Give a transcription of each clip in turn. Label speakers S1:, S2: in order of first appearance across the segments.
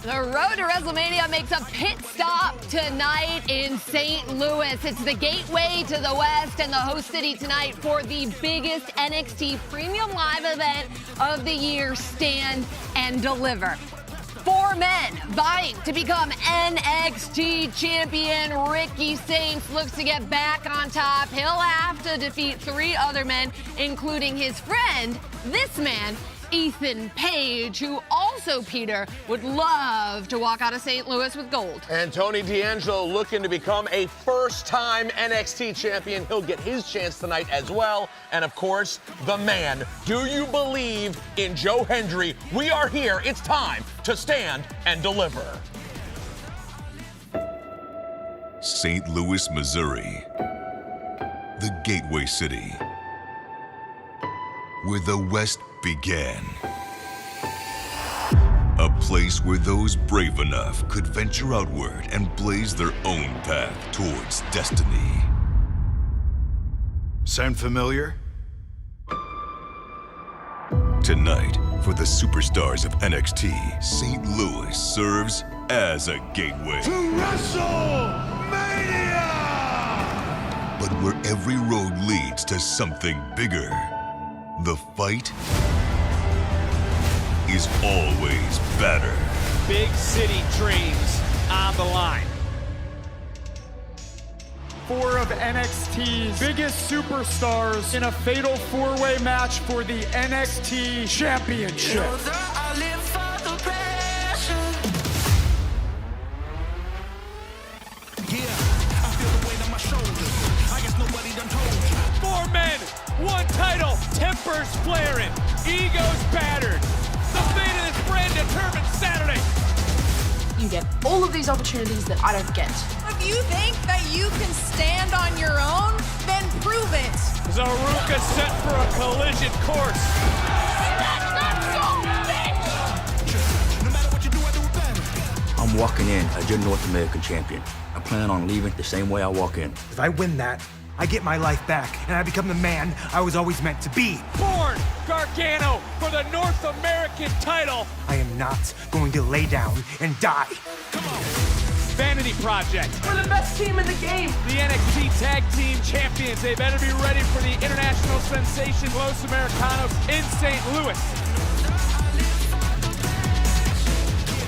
S1: The road to WrestleMania makes a pit stop tonight in St. Louis. It's the gateway to the West and the host city tonight for the biggest NXT Premium Live event of the year, Stand and Deliver. 4 men vying to become NXT champion. Ricky Saints looks to get back on top. He'll have to defeat 3 other men, including his friend, this man, Ethan Page, who also, Peter, would love to walk out of St. Louis with gold.
S2: And Tony D'Angelo looking to become a first-time NXT champion. He'll get his chance tonight as well. And, of course, the man. Do you believe in Joe Hendry? We are here. It's time to stand and deliver.
S3: St. Louis, Missouri, the gateway city, where the West began. A place where those brave enough could venture outward and blaze their own path towards destiny.
S4: Sound familiar?
S3: Tonight, for the superstars of NXT, St. Louis serves as a gateway.
S4: To WrestleMania!
S3: But where every road leads to something bigger, the fight is always better.
S5: Big city dreams on the line.
S6: 4 of NXT's biggest superstars in a fatal 4-way match for the NXT Championship.
S5: Four men, one title, tempers flaring, egos battered. The fate of this brand determined Saturday.
S7: You get all of these opportunities that I don't get.
S8: If you think that you can stand on your own, then prove it.
S5: Zaruka set for a collision course.
S9: I'm walking in as your North American champion. I plan on leaving the same way I walk in.
S10: If I win that, I get my life back, and I become the man I was always meant to be.
S5: Born Gargano for the North American title.
S10: I am not going to lay down and die.
S5: Vanity Project.
S7: We're the best team in the game.
S5: The NXT Tag Team Champions. They better be ready for the international sensation Los Americanos in St. Louis.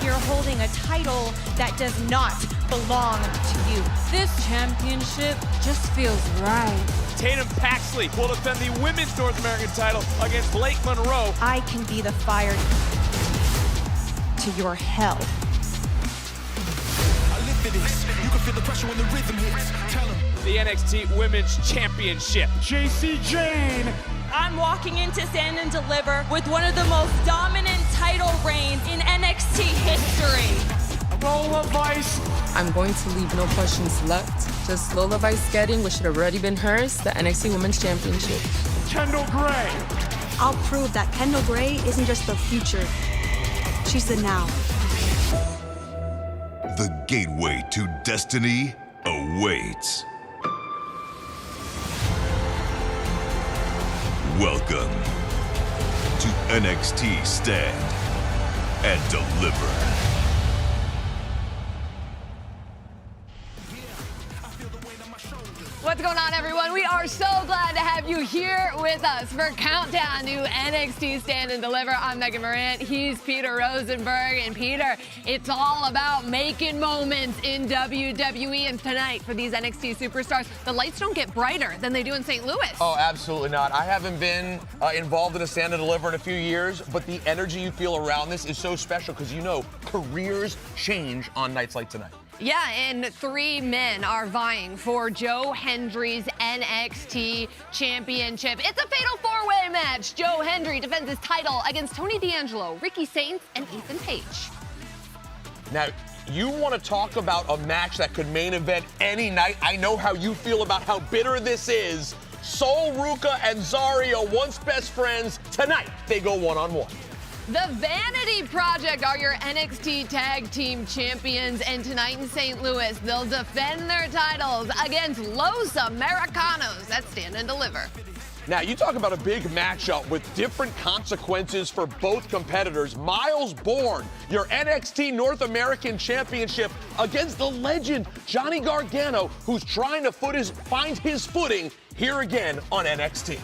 S8: You're holding a title that does not belong to you. This championship just feels right.
S5: Tatum Paxley will defend the women's North American title against Blake Monroe.
S8: I can be the fire to your hell.
S4: You can feel the pressure when the rhythm hits. Tell them.
S5: The NXT Women's Championship.
S6: JC Jane.
S8: I'm walking into Stand and Deliver with one of the most dominant title reigns in NXT history.
S6: Lola Vice.
S11: I'm going to leave no questions left. Just Lola Vice getting what should have already been hers, the NXT Women's Championship.
S6: Kendall Gray.
S7: I'll prove that Kendall Gray isn't just the future. She's the now.
S3: The gateway to destiny awaits. Welcome to NXT Stand and Deliver.
S1: What's going on, everyone? We are so glad to have you here with us for Countdown to NXT Stand and Deliver. I'm Megan Morant. He's Peter Rosenberg. And Peter, it's all about making moments in WWE. And tonight, for these NXT superstars, the lights don't get brighter than they do in St. Louis.
S2: Oh, absolutely not. I haven't been involved in a Stand and Deliver in a few years, but the energy you feel around this is so special because you know careers change on nights like tonight.
S1: Yeah, and 3 men are vying for Joe Hendry's NXT Championship. It's a fatal 4-way match. Joe Hendry defends his title against Tony D'Angelo, Ricky Saints, and Ethan Page.
S2: Now, you want to talk about a match that could main event any night. I know how you feel about how bitter this is. Sol Ruca and Zario, once best friends, tonight they go one-on-one.
S1: The Vanity Project are your NXT Tag Team Champions, and tonight in St. Louis, they'll defend their titles against Los Americanos. That's Stand and Deliver.
S2: Now, you talk about a big matchup with different consequences for both competitors. Miles Bourne, your NXT North American Championship, against the legend Johnny Gargano, who's trying to find his footing here again on NXT.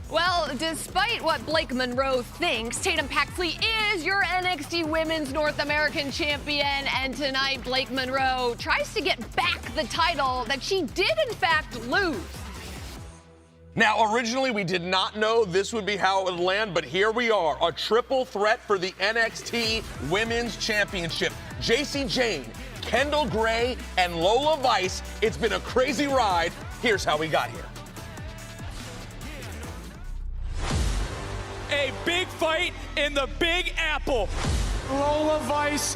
S1: Well, despite what Blake Monroe thinks, Tatum Paxley is your NXT Women's North American Champion, and tonight Blake Monroe tries to get back the title that she did in fact lose.
S2: Now, originally, we did not know this would be how it would land, but here we are, a triple threat for the NXT Women's Championship. Jacy Jayne, Kendall Gray, and Lola Vice. It's been a crazy ride. Here's how we got here.
S5: A big fight in the Big Apple.
S6: Lola Vice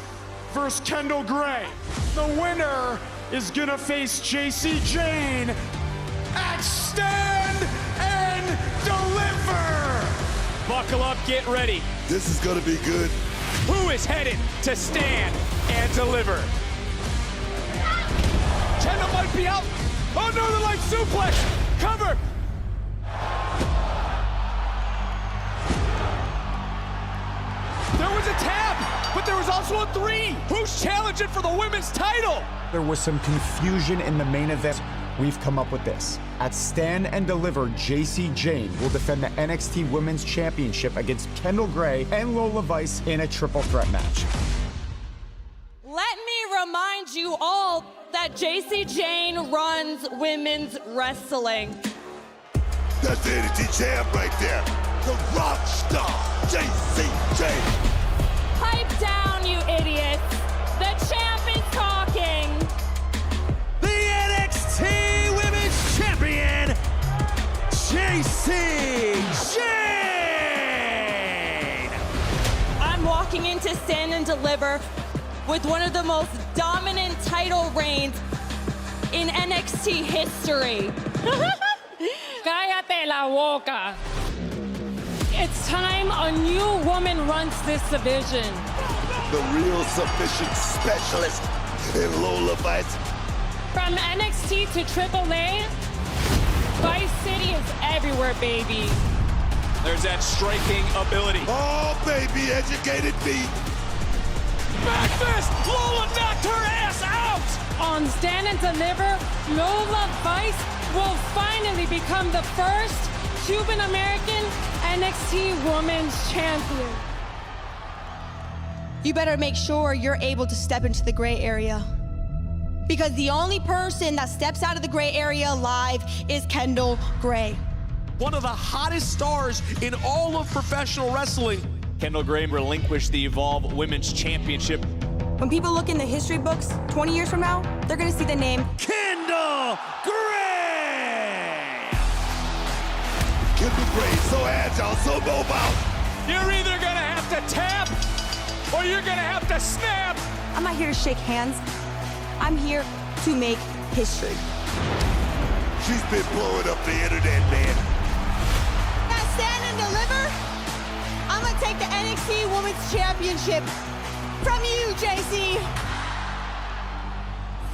S6: versus Kendall Gray. The winner is gonna face Jacy Jayne at Stand and Deliver.
S5: Buckle up, get ready.
S3: This is gonna be good.
S5: Who is headed to Stand and Deliver? Kendall might be out. Oh, Northern Light suplex. Cover. There was a tap, but there was also a 3. Who's challenging for the women's title?
S6: There was some confusion in the main event. We've come up with this. At Stand and Deliver, Jacy Jayne will defend the NXT Women's Championship against Kendall Gray and Lola Vice in a triple threat match.
S8: Let me remind you all that Jacy Jayne runs women's wrestling.
S3: That's the NXT champ right there. The rock star, Jacy Jayne.
S8: Pipe down, you idiots. The champ is talking.
S5: The NXT Women's Champion, Jacy Jayne.
S8: I'm walking into Stand and Deliver with one of the most dominant title reigns in NXT history.
S11: Cállate la boca. It's time a new woman runs this division.
S3: The real submission specialist in Lola Vice.
S11: From NXT to AAA, Vice City is everywhere, baby.
S5: There's that striking ability.
S3: Oh, baby, educated feet.
S5: Back fist! Lola knocked her ass out!
S11: On Stand and Deliver, Lola Vice will finally become the first Cuban American NXT Women's Champion.
S7: You better make sure you're able to step into the gray area. Because the only person that steps out of the gray area alive is Kendall Gray.
S2: One of the hottest stars in all of professional wrestling.
S5: Kendall Gray relinquished the Evolve Women's Championship.
S7: When people look in the history books 20 years from now, they're gonna see the name
S5: Kendall Gray!
S3: Kendall Gray, so agile, so mobile.
S5: You're either gonna have to tap, or you're gonna have to snap.
S7: I'm not here to shake hands. I'm here to make history.
S3: She's been blowing up the internet, man.
S7: At Stand and Deliver, I'm gonna take the NXT Women's Championship from you, Jacy.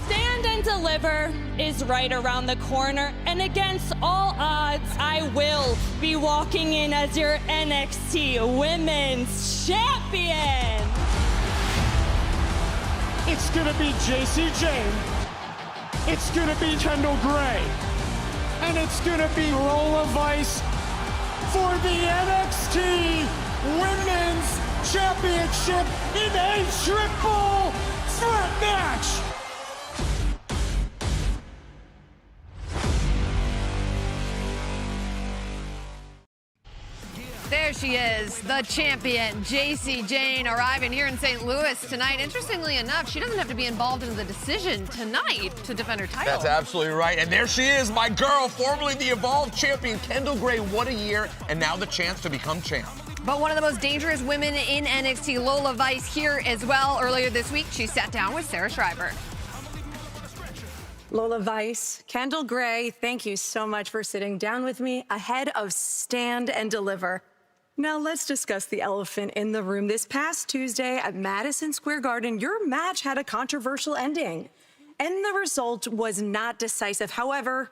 S8: Stand and Deliver is right around the corner, and against all odds, I will be walking in as your NXT Women's Champion.
S6: It's gonna be Jacy Jayne. It's gonna be Kendall Gray. And it's gonna be Lola Vice for the NXT Women's Championship in a triple threat match.
S1: There she is, the champion, Jacy Jayne, arriving here in St. Louis tonight. Interestingly enough, she doesn't have to be involved in the decision tonight to defend her title.
S2: That's absolutely right. And there she is, my girl, formerly the Evolve champion, Kendall Gray. What a year, and now the chance to become champ.
S1: But one of the most dangerous women in NXT, Lola Vice, here as well. Earlier this week, she sat down with Sarah Schreiber.
S12: Lola Vice, Kendall Gray, thank you so much for sitting down with me ahead of Stand and Deliver. Now let's discuss the elephant in the room. This past Tuesday at Madison Square Garden, your match had a controversial ending, and the result was not decisive. However,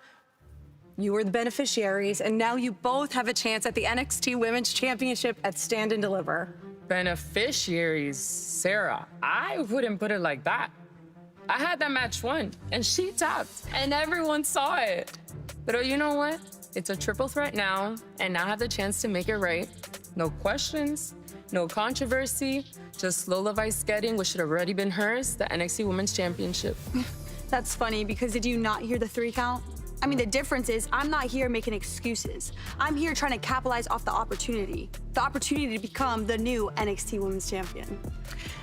S12: You were the beneficiaries, and now you both have a chance at the NXT Women's Championship at Stand and Deliver.
S13: Beneficiaries, Sarah, I wouldn't put it like that. I had that match won, and she tapped, and everyone saw it. But you know what? It's a triple threat now, and I have the chance to make it right. No questions, no controversy, just Lola Vice getting what should have already been hers, the NXT Women's Championship.
S7: That's funny, because did you not hear the 3 count? I mean, the difference is I'm not here making excuses. I'm here trying to capitalize off the opportunity to become the new NXT Women's Champion.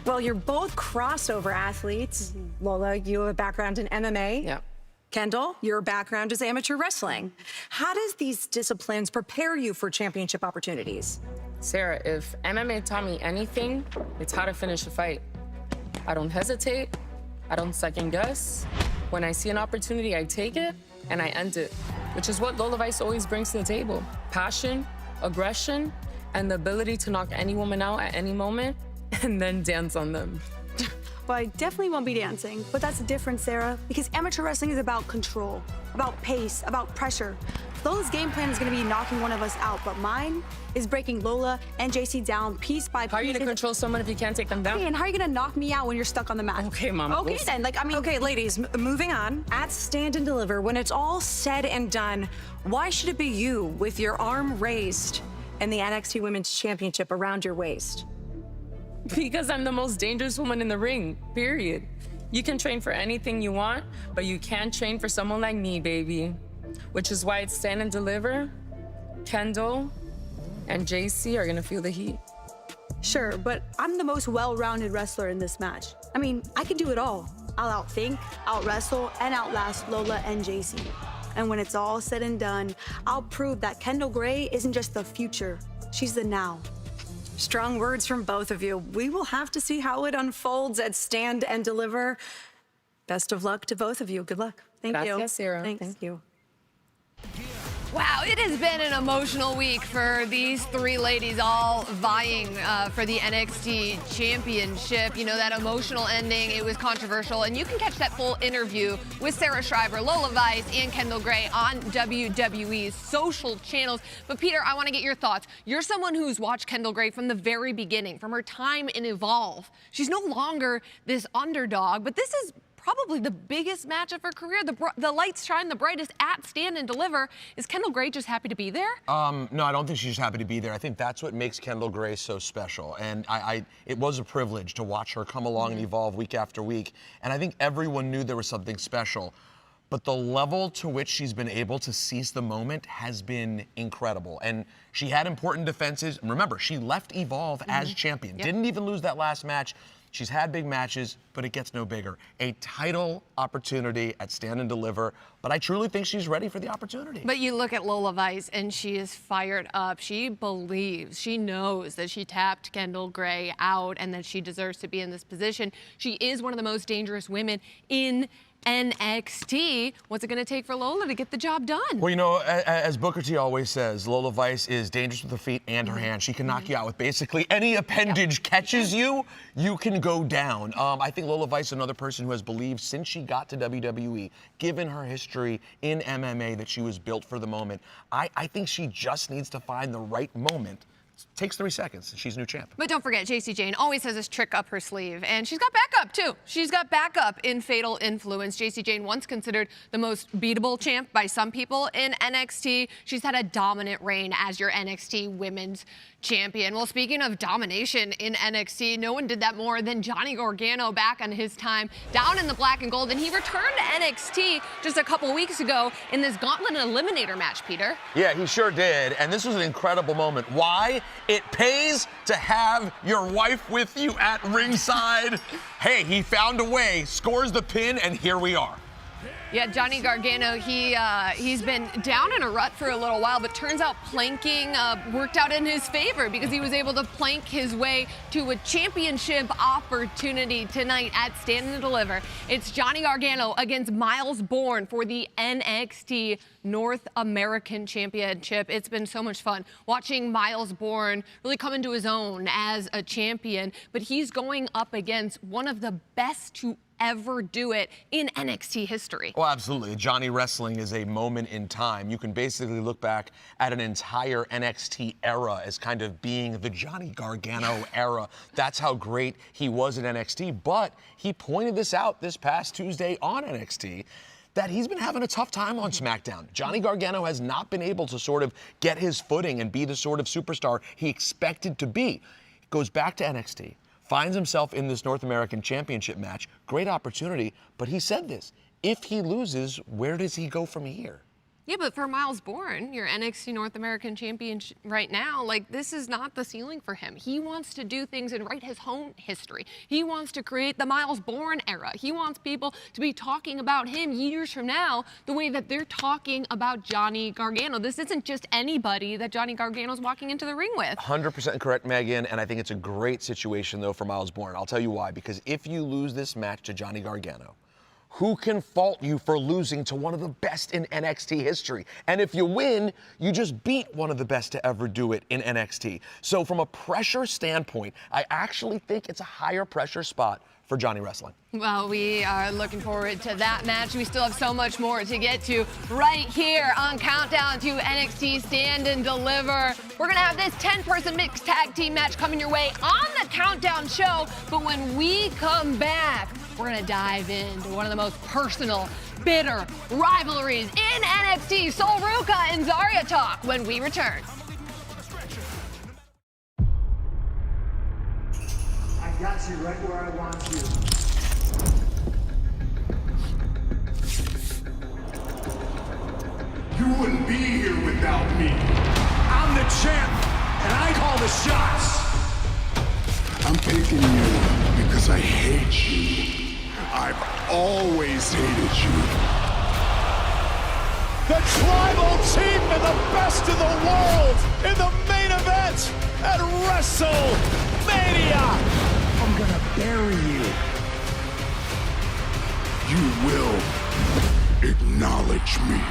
S12: Well, you're both crossover athletes. Lola, you have a background in MMA.
S13: Yeah.
S12: Kendall, your background is amateur wrestling. How does these disciplines prepare you for championship opportunities?
S13: Sarah, if MMA taught me anything, it's how to finish a fight. I don't hesitate. I don't second guess. When I see an opportunity, I take it and I end it, which is what Lola Vice always brings to the table. Passion, aggression, and the ability to knock any woman out at any moment and then dance on them.
S7: Well, I definitely won't be dancing, but that's the difference, Sarah, because amateur wrestling is about control, about pace, about pressure. Lola's game plan is gonna be knocking one of us out, but mine is breaking Lola and JC down piece by piece.
S13: How are you gonna control someone if you can't take them down?
S7: Okay, and how are you gonna knock me out when you're stuck on the mat?
S13: Okay, Mama.
S7: Okay, then,
S12: Okay, ladies, moving on. At Stand and Deliver, when it's all said and done, why should it be you with your arm raised and the NXT Women's Championship around your waist?
S13: Because I'm the most dangerous woman in the ring, period. You can train for anything you want, but you can't train for someone like me, baby. Which is why it's Stand and Deliver. Kendall and JC are gonna feel the heat.
S7: Sure, but I'm the most well-rounded wrestler in this match. I mean, I can do it all. I'll outthink, out-wrestle, and outlast Lola and JC. And when it's all said and done, I'll prove that Kendall Gray isn't just the future, she's the now.
S12: Strong words from both of you. We will have to see how it unfolds at Stand and Deliver. Best of luck to both of you. Good luck. Thank you.
S13: Gracias, Sarah.
S12: Thanks. Thank you.
S1: Wow, it has been an emotional week for these 3 ladies all vying for the NXT Championship. You know, that emotional ending, it was controversial, and you can catch that full interview with Sarah Schreiber, Lola Vice, and Kendall Gray on WWE's social channels. But Peter, I want to get your thoughts. You're someone who's watched Kendall Gray from the very beginning, from her time in Evolve. She's no longer this underdog, but this is probably the biggest match of her career. The lights shine the brightest at Stand and Deliver. Is Kendall Gray just happy to be there?
S2: No, I don't think she's happy to be there. I think that's what makes Kendall Gray so special. And it was a privilege to watch her come along and evolve week after week. And I think everyone knew there was something special. But the level to which she's been able to seize the moment has been incredible. And she had important defenses. And remember, she left Evolve as champion. Didn't even lose that last match. She's had big matches, but it gets no bigger. A title opportunity at Stand and Deliver, but I truly think she's ready for the opportunity.
S1: But you look at Lola Vice, and she is fired up. She believes, she knows that she tapped Kendall Gray out and that she deserves to be in this position. She is one of the most dangerous women in NXT. What's it going to take for Lola to get the job done?
S2: Well, you know, as Booker T always says, Lola Vice is dangerous with her feet and her hands. She can knock you out with basically any appendage catches you, you can go down. I think Lola Vice is another person who has believed since she got to WWE, given her history in MMA, that she was built for the moment. I think she just needs to find the right moment. It takes 3 seconds, and she's new champ.
S1: But don't forget, JC Jane always has this trick up her sleeve, and she's got backup, too. She's got backup in Fatal Influence. JC Jane, once considered the most beatable champ by some people in NXT. She's had a dominant reign as your NXT Women's Champion. Well, speaking of domination in NXT, no one did that more than Johnny Gargano back on his time down in the black and gold, and he returned to NXT just a couple weeks ago in this Gauntlet Eliminator match, Peter.
S2: Yeah, he sure did, and this was an incredible moment. Why? It pays to have your wife with you at ringside. Hey, he found a way, scores the pin, and here we are.
S1: Yeah, Johnny Gargano, he's been down in a rut for a little while, but turns out planking worked out in his favor because he was able to plank his way to a championship opportunity tonight at Stand and Deliver. It's Johnny Gargano against Miles Bourne for the NXT North American Championship. It's been so much fun watching Miles Bourne really come into his own as a champion, but he's going up against one of the best to ever do it in NXT history.
S2: Well, absolutely. Johnny Wrestling is a moment in time. You can basically look back at an entire NXT era as kind of being the Johnny Gargano era. That's how great he was in NXT. But he pointed this out this past Tuesday on NXT, that he's been having a tough time on SmackDown. Johnny Gargano has not been able to sort of get his footing and be the sort of superstar he expected to be. Goes back to NXT, finds himself in this North American Championship match. Great opportunity, but he said this. If he loses, where does he go from here?
S1: Yeah, but for Miles Bourne, your NXT North American champion right now, like, this is not the ceiling for him. He wants to do things and write his own history. He wants to create the Miles Bourne era. He wants people to be talking about him years from now the way that they're talking about Johnny Gargano. This isn't just anybody that Johnny Gargano's walking into the ring with.
S2: 100% correct, Megan, and I think it's a great situation, though, for Miles Bourne. I'll tell you why. Because if you lose this match to Johnny Gargano, who can fault you for losing to one of the best in NXT history? And if you win, you just beat one of the best to ever do it in NXT. So from a pressure standpoint, I actually think it's a higher pressure spot for Johnny Wrestling.
S1: Well, we are looking forward to that match. We still have so much more to get to right here on Countdown to NXT Stand and Deliver. We're going to have this 10-person mixed tag team match coming your way on the Countdown show. But when we come back, we're going to dive into one of the most personal, bitter rivalries in NXT. Sol Ruca and Zarya talk when we return.
S6: I got you right where I want you.
S4: You wouldn't be here without me. I'm the champ, and I call the shots. I'm picking you because I hate you. I've always hated you.
S5: The Tribal Chief and the best in the world in the main event at WrestleMania.
S6: I'm gonna bury you.
S4: You will acknowledge me.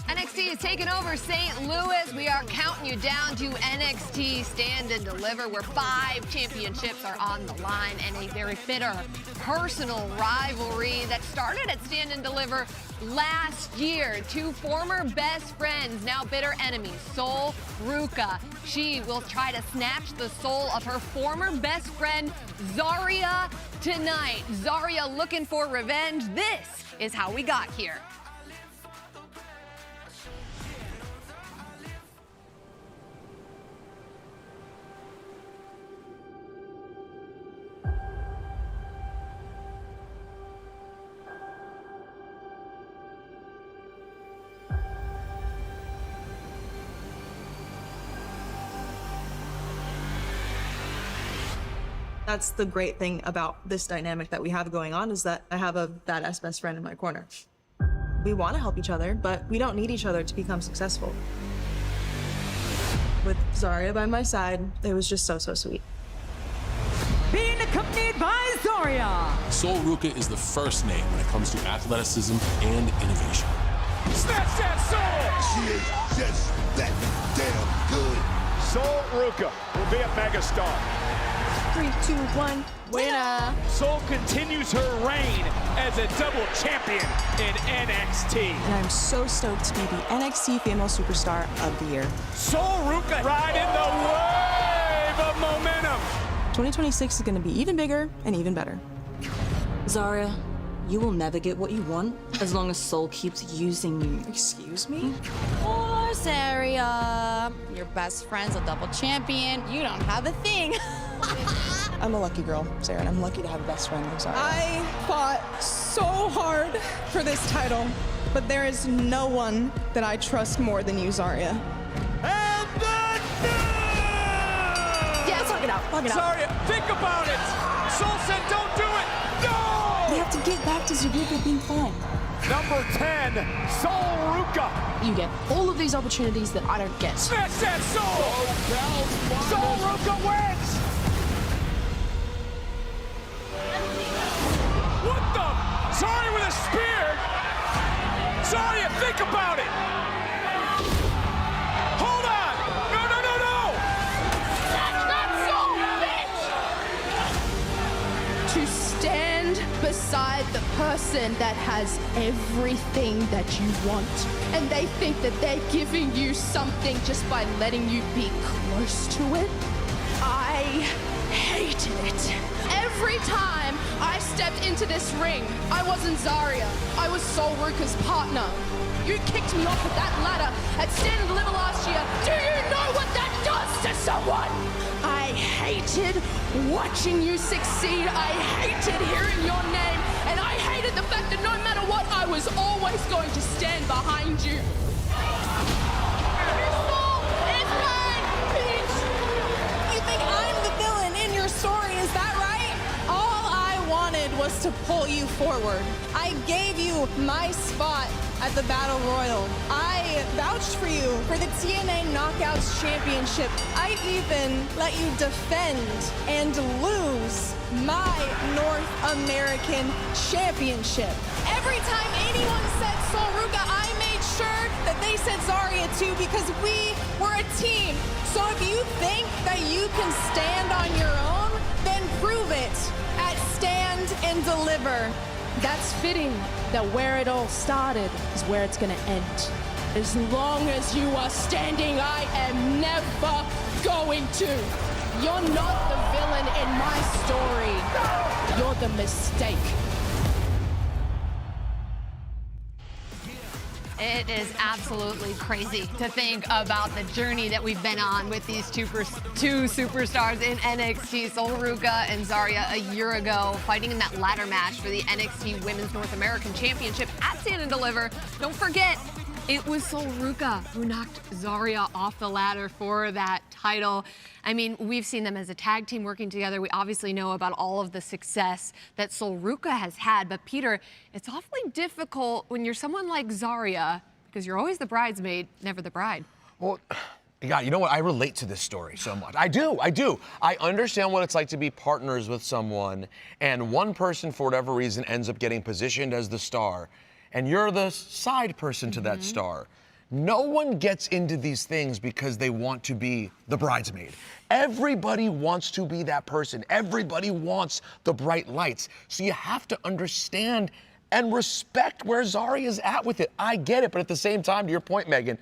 S1: NXT is taking over St. Louis. We are counting you down to NXT Stand and Deliver, where 5 championships are on the line and a very bitter personal rivalry that started at Stand and Deliver last year. 2 former best friends, now bitter enemies. Sol Ruca. She will try to snatch the soul of her former best friend, Zarya, tonight. Zarya looking for revenge. This is how we got here.
S14: That's the great thing about this dynamic that we have going on, is that I have a badass best friend in my corner. We want to help each other, but we don't need each other to become successful. With Zarya by my side, it was just so sweet.
S15: Being accompanied by Zarya.
S16: Sol Ruca is the first name when it comes to athleticism and innovation.
S5: Snatch that Sol!
S4: She is just that damn good.
S5: Sol Ruca will be a megastar.
S7: 3, 2, 1, winner.
S5: Sol continues her reign as a double champion in NXT.
S14: And I'm so stoked to be the NXT Female Superstar of the Year.
S5: Sol Ruca riding the wave of momentum.
S14: 2026 is going to be even bigger and even better.
S17: Zarya, you will never get what you want as long as Sol keeps using you.
S14: Excuse me?
S18: Poor Zarya. Your best friend's a double champion. You don't have a thing.
S14: I'm a lucky girl, Sarah, and I'm lucky to have a best friend like Zarya.
S19: I fought so hard for this title, but there is no one that I trust more than you, Zarya.
S5: And the
S7: Yeah, fuck it out.
S5: Zarya, think about it. Sol said don't do it. No!
S14: We have to get back to Zaruka being fine.
S5: Number 10, Sol Ruca.
S19: You get all of these opportunities that I don't get.
S5: Smash that Sol! Sol Ruca wins! What the? Zarya with a spear? Zarya, think about it! Hold on! No! That's Sol, bitch!
S19: To stand beside the person that has everything that you want, and they think that they're giving you something just by letting you be close to it, I hated it. Every time I stepped into this ring, I wasn't Zarya. I was Sol Ruca's partner. You kicked me off of that ladder at Stand and Deliver last year. Do you know what that does to someone? I hated watching you succeed. I hated hearing your name. And I hated the fact that no matter what, I was always going to stand behind you. You think I'm the villain in your story, is that right? All I wanted was to pull you forward. I gave you my spot at the Battle Royal. I vouched for you for the TNA Knockouts Championship. I even let you defend and lose my North American Championship. Every time anyone said Sol Ruca, I made sure that they said Zarya too, because we were a team. So if you think that you can stand on your own, then prove it at Stand and Deliver. That's fitting that where it all started is where it's gonna end. As long as you are standing, I am never going to. You're not the villain in my story. You're the mistake.
S1: It is absolutely crazy to think about the journey that we've been on with these two superstars in NXT, Sol Ruca and Zarya, a year ago, fighting in that ladder match for the NXT Women's North American Championship at Stand and Deliver. Don't forget, it was Sol Ruca who knocked Zarya off the ladder for that title. I mean, we've seen them as a tag team working together. We obviously know about all of the success that Sol Ruca has had. But Peter, it's awfully difficult when you're someone like Zarya, because you're always the bridesmaid, never the bride.
S2: Well, God, you know what? I relate to this story so much. I do. I understand what it's like to be partners with someone, and one person, for whatever reason, ends up getting positioned as the star, and you're the side person to that star. No one gets into these things because they want to be the bridesmaid. Everybody wants to be that person. Everybody wants the bright lights. So you have to understand and respect where Zarya is at with it. I get it, but at the same time, to your point, Megan,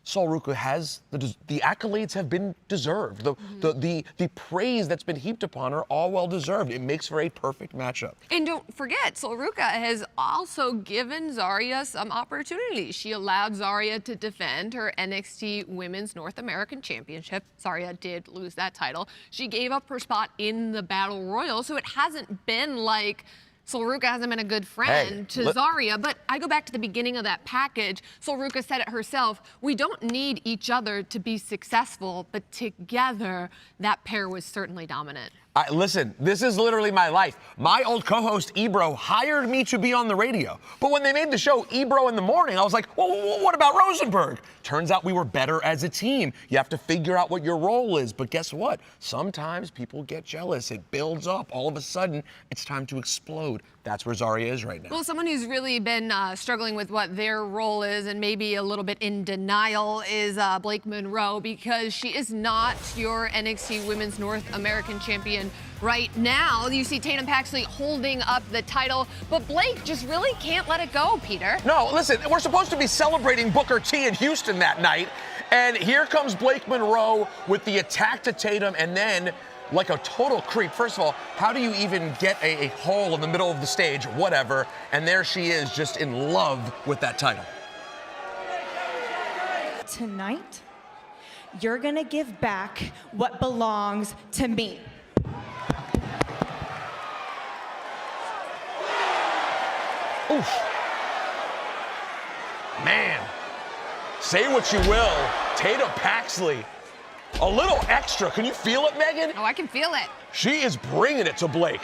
S2: Sol Ruca has the accolades have been deserved. The praise that's been heaped upon her, all well deserved. It makes for a perfect matchup.
S1: And don't forget, Sol Ruca has also given Zarya some opportunities. She allowed Zarya to defend her NXT Women's North American Championship. Zarya did lose that title. She gave up her spot in the Battle Royal, so it hasn't been like Sol Ruca hasn't been a good friend to Zarya, but I go back to the beginning of that package. Sol Ruca said it herself, we don't need each other to be successful, but together, that pair was certainly dominant.
S2: Listen, this is literally my life. My old co-host, Ebro, hired me to be on the radio. But when they made the show Ebro in the Morning, I was like, well, what about Rosenberg? Turns out we were better as a team. You have to figure out what your role is. But guess what? Sometimes people get jealous. It builds up. All of a sudden, it's time to explode. That's where Zarya is right now.
S1: Well, someone who's really been struggling with what their role is and maybe a little bit in denial is Blake Monroe, because she is not your NXT Women's North American champion right now. You see Tatum Paxley holding up the title, but Blake just really can't let it go, Peter.
S2: No, listen, we're supposed to be celebrating Booker T in Houston that night, and here comes Blake Monroe with the attack to Tatum, and then like a total creep. First of all, how do you even get a hole in the middle of the stage? Whatever. And there she is, just in love with that title.
S20: Tonight, you're gonna give back what belongs to me.
S2: Oof. Man, say what you will, Tatum Paxley. A little extra. Can you feel it, Megan?
S1: Oh, I can feel it.
S2: She is bringing it to Blake.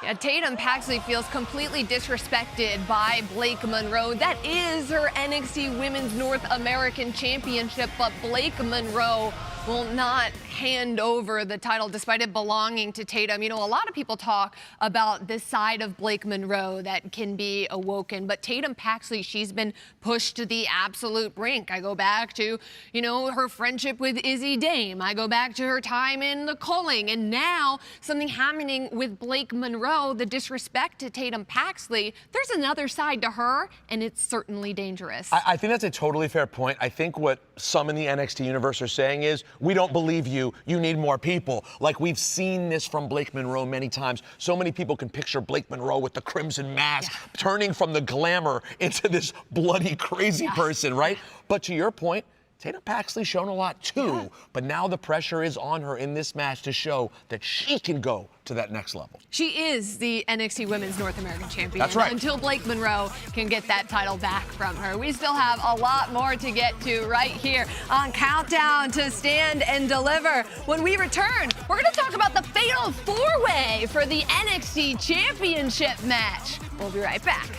S1: Yeah, Tatum Paxley feels completely disrespected by Blake Monroe. That is her NXT Women's North American Championship, but Blake Monroe will not hand over the title despite it belonging to Tatum. You know, a lot of people talk about this side of Blake Monroe that can be awoken, but Tatum Paxley, she's been pushed to the absolute brink. I go back to, you know, her friendship with Izzy Dame. I go back to her time in the Culling, and now something happening with Blake Monroe, the disrespect to Tatum Paxley. There's another side to her, and it's certainly dangerous.
S2: I think that's a totally fair point. I think what some in the NXT universe are saying is, we don't believe you. You need more people. Like, we've seen this from Blake Monroe many times. So many people can picture Blake Monroe with the crimson mask, turning from the glamour into this bloody, crazy person, right? But to your point, Tatum Paxley's shown a lot too, but now the pressure is on her in this match to show that she can go to that next level.
S1: She is the NXT Women's North American Champion.
S2: That's right.
S1: Until Blake Monroe can get that title back from her. We still have a lot more to get to right here on Countdown to Stand and Deliver. When we return, we're going to talk about the Fatal 4-Way for the NXT Championship match. We'll be right back.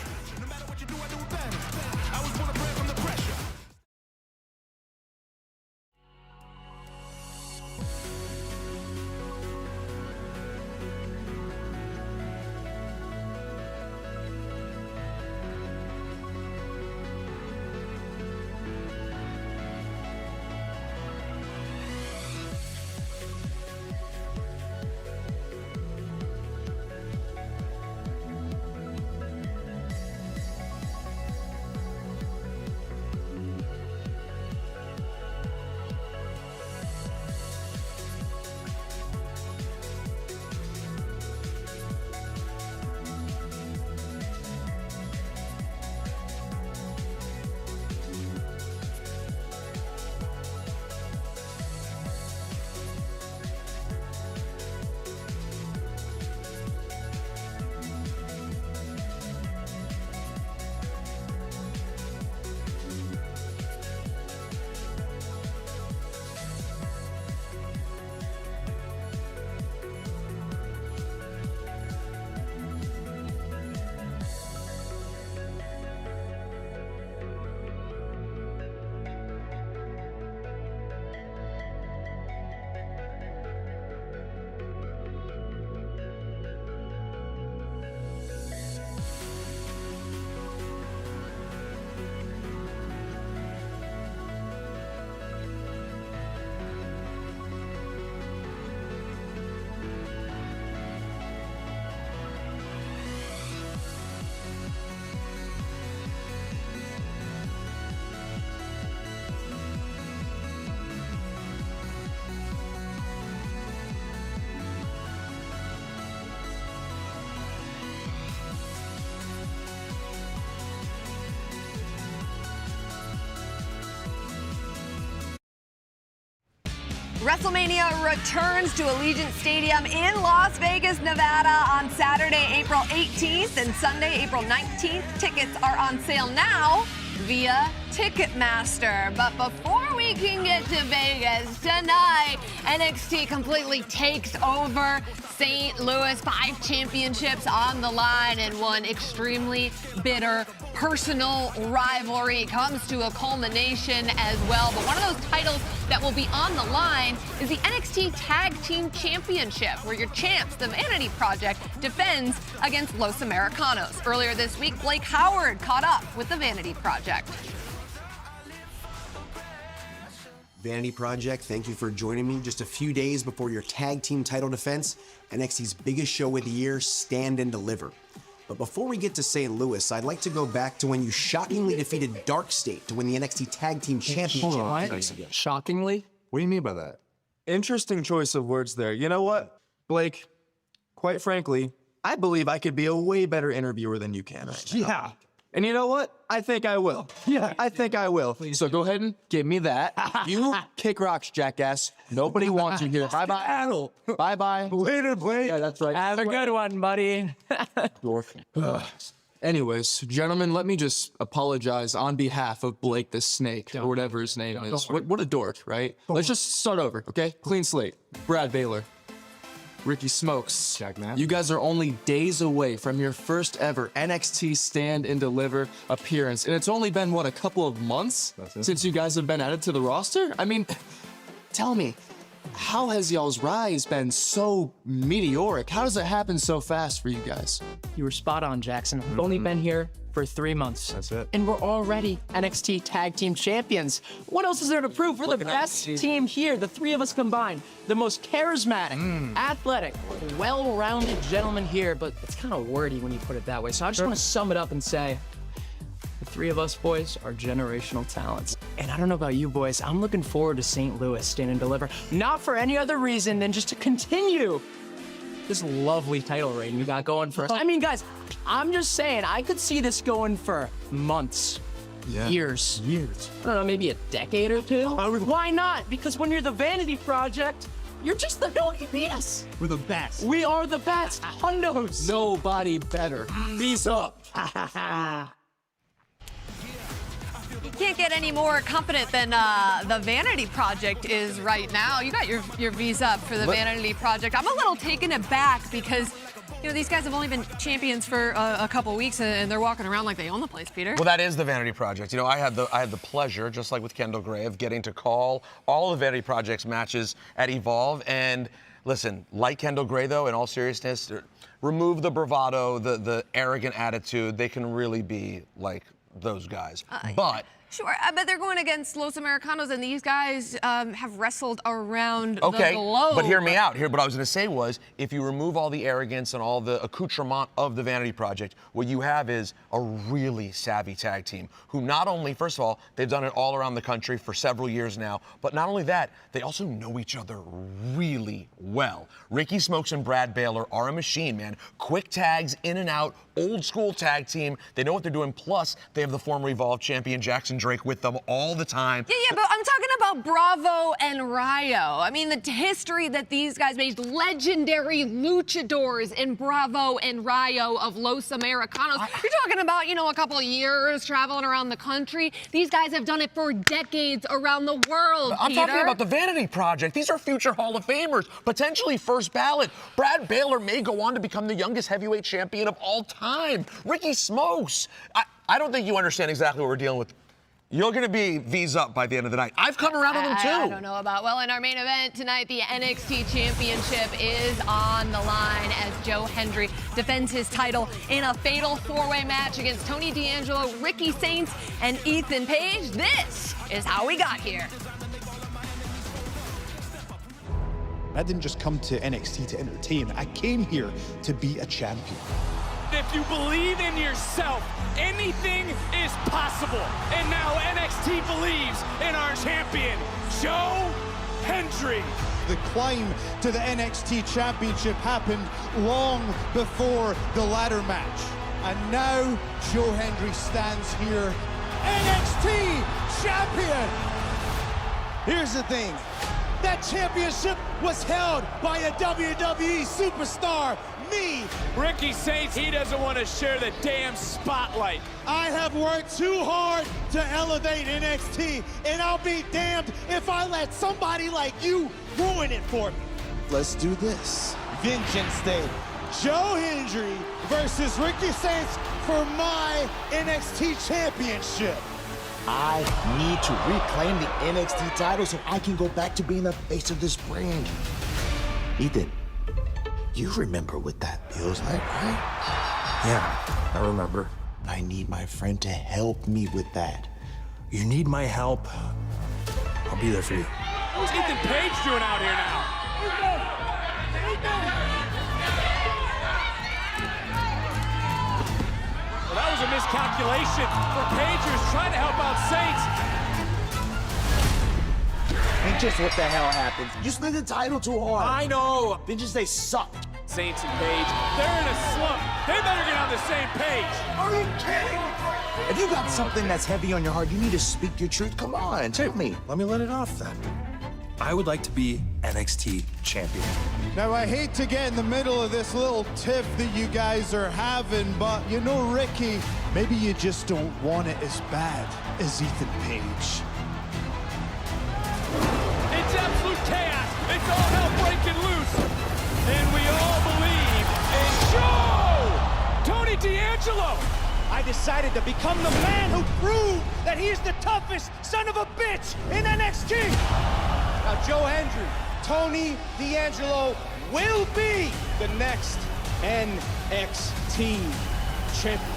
S1: WrestleMania returns to Allegiant Stadium in Las Vegas, Nevada on Saturday, April 18th and Sunday, April 19th. Tickets are on sale now via Ticketmaster. But before we can get to Vegas tonight, NXT completely takes over St. Louis. 5 championships on the line, and one extremely bitter personal rivalry comes to a culmination as well. But one of those titles that will be on the line is the NXT Tag Team Championship, where your champs, the Vanity Project, defends against Los Americanos. Earlier this week, Blake Howard caught up with the Vanity Project.
S21: Vanity Project, thank you for joining me just a few days before your tag team title defense, NXT's biggest show of the year, Stand and Deliver. But before we get to St. Louis, I'd like to go back to when you shockingly defeated Dark State to win the NXT Tag Team Championship.
S22: Shockingly? What do you mean by that? Interesting choice of words there. You know what, Blake? Quite frankly, I believe I could be a way better interviewer than you can right now. Yeah. And you know what? I think I will. Yeah, I think I will. So go ahead and give me that. You kick rocks, jackass. Nobody wants you here. Bye-bye. Bye-bye.
S6: Later, Blake.
S22: Yeah, that's right.
S23: Have a good one, buddy.
S22: Anyways, gentlemen, let me just apologize on behalf of Blake the Snake, or whatever his name is. What a dork, right? Let's just start over, okay? Clean slate. Brad Baylor. Ricky Smokes, you guys are only days away from your first ever NXT Stand and Deliver appearance. And it's only been, what, a couple of months since you guys have been added to the roster? I mean, tell me, how has y'all's rise been so meteoric? How does it happen so fast for you guys?
S23: You were spot on, Jackson. We've only been here for 3 months. That's it. And we're already NXT Tag Team Champions. What else is there to prove? We're the best team here, the 3 of us combined. The most charismatic, athletic, well-rounded gentlemen here, but it's kind of wordy when you put it that way. So I just want to sum it up and say, the 3 of us boys are generational talents. And I don't know about you boys, I'm looking forward to St. Louis Stand and Deliver. Not for any other reason than just to continue this lovely title reign you got going for us. I mean, guys, I'm just saying, I could see this going for months, years. I don't know, maybe a decade or 2. Why not? Because when you're the Vanity Project, you're just the BS.
S22: We're the best.
S23: We are the best. Hundos.
S22: Nobody better. Peace up.
S1: You can't get any more confident than the Vanity Project is right now. You got your V's up for the Vanity Project. I'm a little taken aback because, you know, these guys have only been champions for a couple weeks and they're walking around like they own the place, Peter.
S2: Well, that is the Vanity Project. You know, I had the pleasure, just like with Kendall Gray, of getting to call all the Vanity Project's matches at Evolve. And listen, like Kendall Gray, though, in all seriousness, remove the bravado, the arrogant attitude. They can really be like those guys.
S1: Sure, but they're going against Los Americanos, and these guys have wrestled around the globe.
S2: But hear me out. Here, what I was going to say was, if you remove all the arrogance and all the accoutrement of the Vanity Project, what you have is a really savvy tag team who not only, first of all, they've done it all around the country for several years now, but not only that, they also know each other really well. Ricky Smokes and Brad Baylor are a machine, man. Quick tags, in and out, old school tag team. They know what they're doing. Plus, they have the former Evolve champion Jackson Drake with them all the time.
S1: Yeah, but I'm talking about Bravo and Rayo. I mean, the history that these guys made, legendary luchadors in Bravo and Rayo of Los Americanos. You're talking about, you know, a couple of years traveling around the country. These guys have done it for decades around the world,
S2: I'm talking about the Vanity Project. These are future Hall of Famers, potentially first ballot. Brad Baylor may go on to become the youngest heavyweight champion of all time. Ricky Smokes. I don't think you understand exactly what we're dealing with. You're going to be V's up by the end of the night. I've come around on them, too.
S1: I don't know about. Well, in our main event tonight, the NXT Championship is on the line as Joe Hendry defends his title in a fatal 4-way match against Tony D'Angelo, Ricky Saints, and Ethan Page. This is how we got here.
S24: I didn't just come to NXT to entertain. I came here to be a champion.
S5: If you believe in yourself, anything is possible. And now NXT believes in our champion, Joe Hendry.
S24: The climb to the NXT Championship happened long before the ladder match. And now Joe Hendry stands here, NXT champion. Here's the thing. That championship was held by a WWE superstar, me.
S5: Ricky Saints, he doesn't want to share the damn spotlight.
S24: I have worked too hard to elevate NXT, and I'll be damned if I let somebody like you ruin it for me. Let's do this. Vengeance Day. Joe Hendry versus Ricky Saints for my NXT championship.
S3: I need to reclaim the NXT title so I can go back to being the face of this brand. Ethan, you remember what that feels like, right?
S9: Yeah, I remember.
S3: I need my friend to help me with that.
S9: You need my help? I'll be there for you.
S5: What's Ethan Page doing out here now? Well, that was a miscalculation for Page, who's trying to help out Saints.
S3: And just what the hell happens? You spin the title too hard.
S9: I know.
S3: Then just say suck.
S5: Saints and Page, they're in a slump. They better get on the same page.
S3: Are you kidding? If you got something that's heavy on your heart, you need to speak your truth. Come on, tell me.
S9: Let me let it off then. I would like to be NXT champion.
S24: Now, I hate to get in the middle of this little tiff that you guys are having, but you know, Ricky, maybe you just don't want it as bad as Ethan Page.
S5: It's absolute chaos. It's all hell breaking loose. And we all believe in Joe! Tony D'Angelo!
S24: I decided to become the man who proved that he is the toughest son of a bitch in NXT. Now, Joe Hendry, Tony D'Angelo will be the next NXT champion.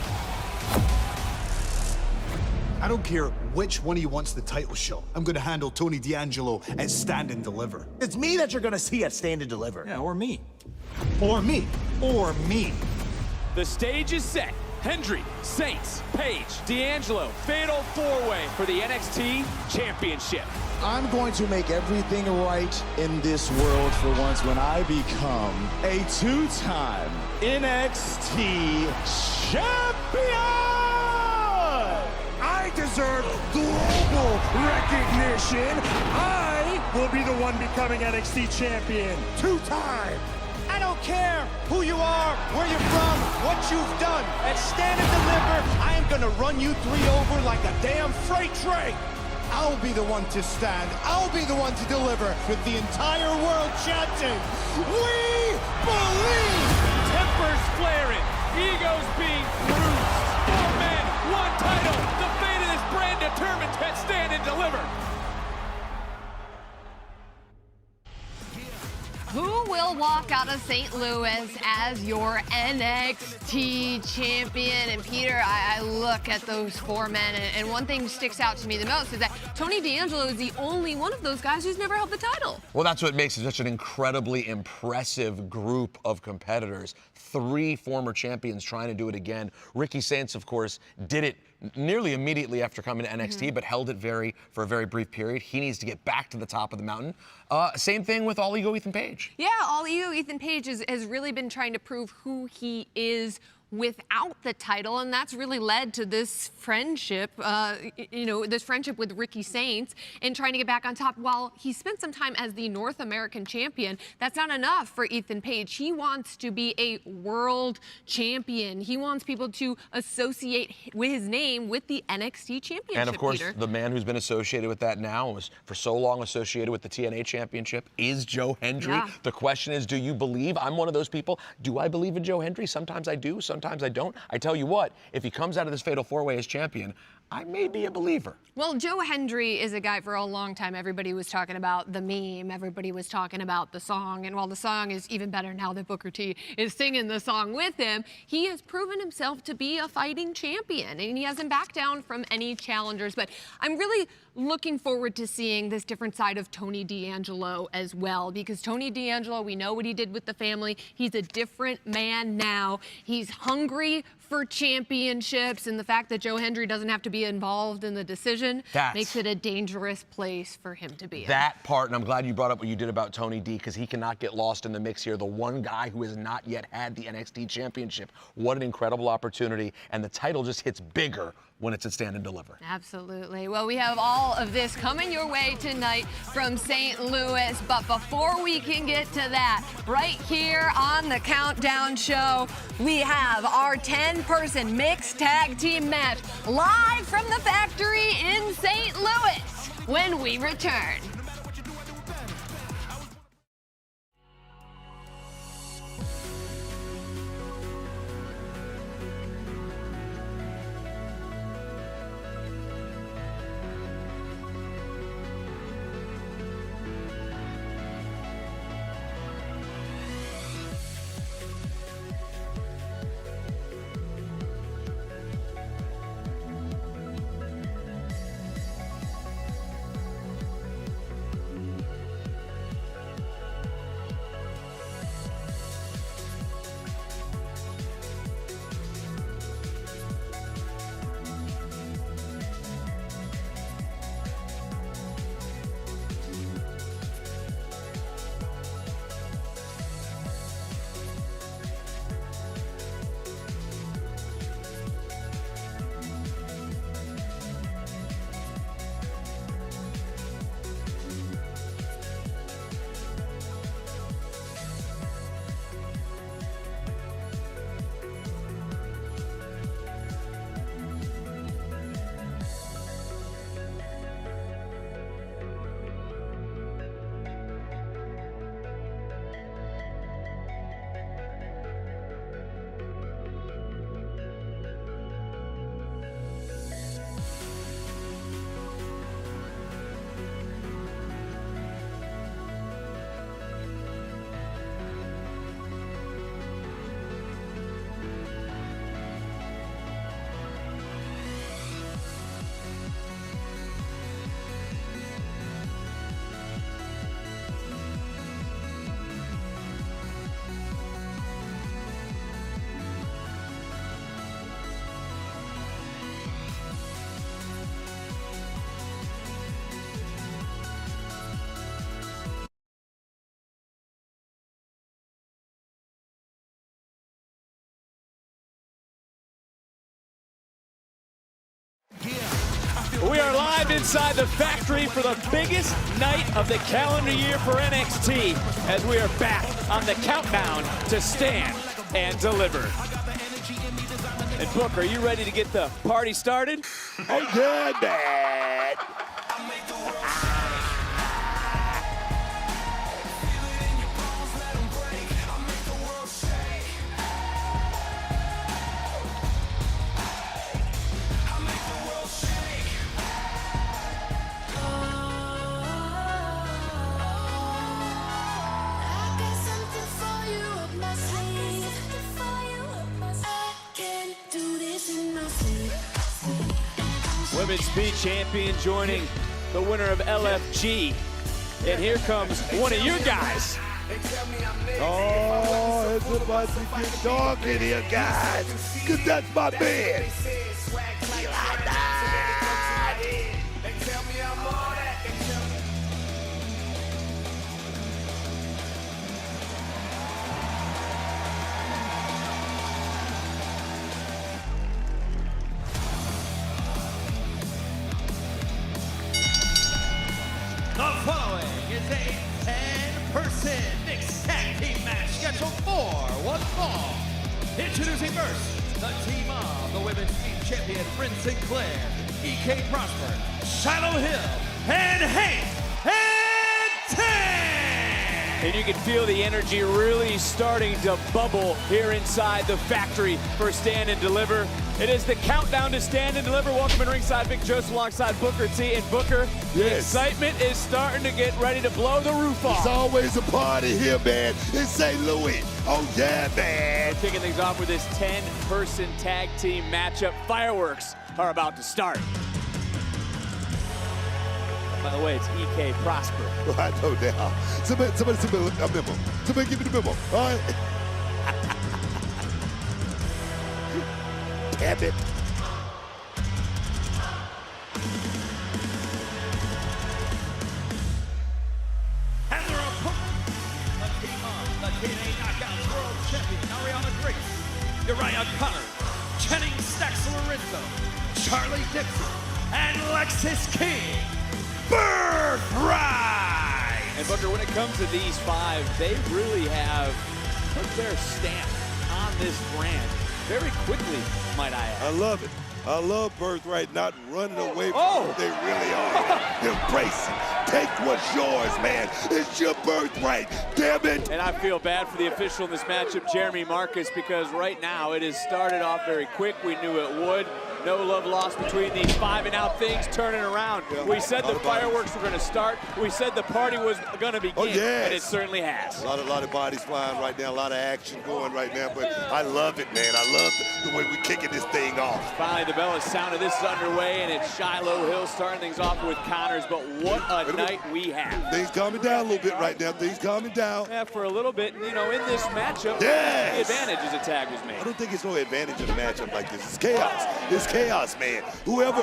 S4: I don't care which one of you wants the title shot. I'm gonna handle Tony D'Angelo at Stand and Deliver.
S3: It's me that you're gonna see at Stand and Deliver.
S9: Yeah, or me.
S24: Or me. Or me.
S5: The stage is set. Hendry, Saints, Page, D'Angelo, fatal four-way for the NXT Championship.
S24: I'm going to make everything right in this world for once when I become a two-time NXT champion!
S4: I deserve global recognition. I will be the one becoming NXT champion 2 times.
S24: I don't care who you are, where you're from, what you've done. At Stand and Deliver, I am gonna run you 3 over like a damn freight train. I'll be the one to stand. I'll be the one to deliver with the entire world chanting, "We believe!"
S5: Tempers flaring, egos being bruised. 4 men, 1 title. The fate of this brand determined at Stand and Deliver.
S1: Who will walk out of St. Louis as your NXT champion? And Peter, I look at those 4 men, and one thing sticks out to me the most is that Tony D'Angelo is the only one of those guys who's never held the title.
S2: Well, that's what makes it such an incredibly impressive group of competitors. 3 former champions trying to do it again. Ricky Saints, of course, did it nearly immediately after coming to NXT, but held it for a very brief period. He needs to get back to the top of the mountain. Same thing with All Ego Ethan Page.
S1: Yeah, All Ego Ethan Page has really been trying to prove who he is without the title, and that's really led to this friendship, this friendship with Ricky Saints and trying to get back on top. While he spent some time as the North American champion, that's not enough for Ethan Page. He wants to be a world champion. He wants people to associate with his name with the NXT championship.
S2: And of course,
S1: Peter,
S2: the man who's been associated with that now, was for so long associated with the TNA championship, is Joe Hendry.
S1: Yeah.
S2: The question is, do you believe? I'm one of those people. Do I believe in Joe Hendry? Sometimes I do, sometimes I don't. I tell you what, if he comes out of this fatal 4-way as champion, I may be a believer.
S1: Well, Joe Hendry is a guy for a long time. Everybody was talking about the meme. Everybody was talking about the song. And while the song is even better now that Booker T is singing the song with him, he has proven himself to be a fighting champion. And he hasn't backed down from any challengers. But I'm really looking forward to seeing this different side of Tony D'Angelo as well. Because Tony D'Angelo, we know what he did with the family. He's a different man now. He's hungry for championships, and the fact that Joe Hendry doesn't have to be involved in the decision makes it a dangerous place for him to be in.
S2: That part, and I'm glad you brought up what you did about Tony D, because he cannot get lost in the mix here. The one guy who has not yet had the NXT championship. What an incredible opportunity, and the title just hits bigger when it's at Stand and Deliver.
S1: Absolutely. Well, we have all of this coming your way tonight from St. Louis, but before we can get to that, right here on the Countdown Show, we have our 10-person mixed tag team match live from the factory in St. Louis when we return.
S5: We are live inside the factory for the biggest night of the calendar year for NXT as we are back on the countdown to Stand and Deliver. And Book, are you ready to get the party started?
S4: Oh, yeah, Dad.
S5: Women's Speed champion joining the winner of LFG. And here comes one of your guys.
S4: Oh, it's about to get dark in here, guys, because that's my bed.
S8: The following is a 10-person mixed tag team match scheduled for one fall. Introducing first, the team of the Women's Speed Champion, Bryn Sinclair, EK Prosper, Shiloh Hill, and Hank and Tan!
S5: And you can feel the energy really starting to bubble here inside the factory for Stand and Deliver. It is the countdown to Stand and Deliver. Welcome in ringside, Vic Joseph alongside Booker T. And Booker, the excitement is starting to get ready to blow the roof off.
S4: It's always a party here, man, in St. Louis. Oh, yeah, man.
S5: We're kicking things off with this 10-person tag team matchup. Fireworks are about to start. By the way, it's EK Prosper.
S4: Oh, I know now. Somebody send me a memo. Somebody give me the memo, all right? damn it.
S8: And their opponent, the team of the TNA Knockouts World Champion, Ariana Grace, Uriah Connor, Channing Stacks Lorenzo, Charlie Dixon, and Lexis King. Birthright!
S5: And Booker, when it comes to these five, they really have put their stamp on this brand very quickly, might I add.
S4: I love it. I love Birthright not running away from who they really are. Embrace it. Take what's yours, man. It's your birthright. Damn it.
S5: And I feel bad for the official in this matchup, Jeremy Marcus, because right now it has started off very quick. We knew it would. No love lost between these five, and now things turning around.
S4: Yeah,
S5: we said the fireworks were going to start. We said the party was going to begin, and it certainly has.
S4: A lot of bodies flying right now, a lot of action going right now, but I love it, man. I love the way we're kicking this thing off.
S5: Finally, the bell has sounded. This is underway, and it's Shiloh Hill starting things off with Connors, but what a night we have.
S4: Things calming down a little bit right now. Things calming down.
S5: Yeah, for a little bit. You know, in this matchup, the advantage is a tag was made.
S4: I don't think it's no advantage in a matchup like this. It's chaos. It's chaos, man. Whoever